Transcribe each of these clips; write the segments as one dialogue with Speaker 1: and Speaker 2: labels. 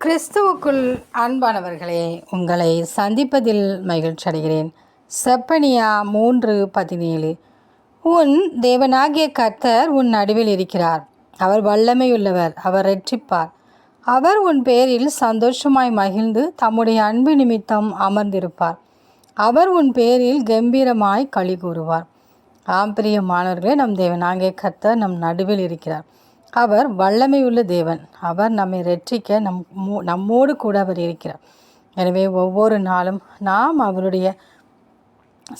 Speaker 1: கிறிஸ்துவுக்குள் அன்பானவர்களே, உங்களை சந்திப்பதில் மகிழ்ச்சி அடைகிறேன். செப்பனியா 3:17. உன் தேவனாகிய கர்த்தர் உன் நடுவில் இருக்கிறார். அவர் வல்லமையுள்ளவர், அவர் இரட்சிப்பார். அவர் உன் பேரில் சந்தோஷமாய் மகிழ்ந்து தம்முடைய அன்பு நிமித்தம் அமர்ந்திருப்பார். அவர் உன் பேரில் கம்பீரமாய் களி கூறுவார். பிரியமானவர்களே, நம் தேவனாகிய கர்த்தர் நம் நடுவில் இருக்கிறார். அவர் வல்லமையுள்ள தேவன். அவர் நம்மை இரட்சிக்க நம்மோடு கூட அவர் இருக்கிறார். எனவே ஒவ்வொரு நாளும் நாம் அவருடைய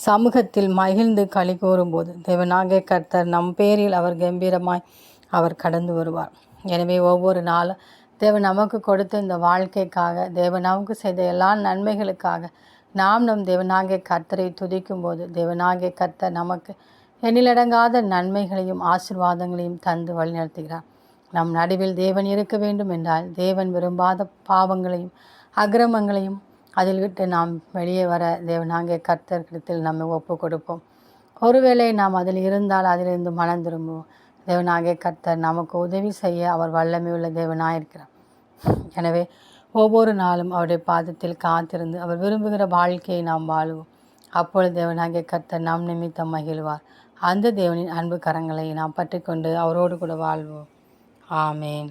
Speaker 1: சமூகத்தில் மகிழ்ந்து களி கூறும்போது தேவனாகிய கர்த்தர் நம் பேரில் அவர் கம்பீரமாய் அவர் கடந்து வருவார். எனவே ஒவ்வொரு நாளும் தேவன் நமக்கு கொடுத்த இந்த வாழ்க்கைக்காக, தேவன் நமக்கு செய்த எல்லா நன்மைகளுக்காக நாம் நம் தேவனாகிய கர்த்தரை துதிக்கும் போது தேவனாகிய கர்த்தர் நமக்கு எண்ணிலடங்காத நன்மைகளையும் ஆசீர்வாதங்களையும் தந்து வழிநடத்துகிறார். நம் நடுவில் தேவன் இருக்க வேண்டும் என்றால் தேவன் விரும்பாத பாவங்களையும் அக்கிரமங்களையும் அதில் விட்டு நாம் வெளியே வர தேவனாகிய கர்த்தரிடத்தில் நம்ம ஒப்பு கொடுப்போம். ஒருவேளை நாம் அதில் இருந்தால் அதிலிருந்து மனம் திரும்புவோம். தேவனாகிய கர்த்தர் நமக்கு உதவி செய்ய அவர் வல்லமையுள்ள தேவனாயிருக்கிறார். எனவே ஒவ்வொரு நாளும் அவருடைய பாதத்தில் காத்திருந்து அவர் விரும்புகிற வாழ்க்கையை நாம் வாழுவோம். அப்பொழுது தேவனாகிய கர்த்தர் நம் நிமித்தம் மகிழ்வார். அந்த தேவனின் அன்பு கரங்களை நாம் பற்றி கொண்டு அவரோடு கூட வாழ்வோம். ஆமேன்.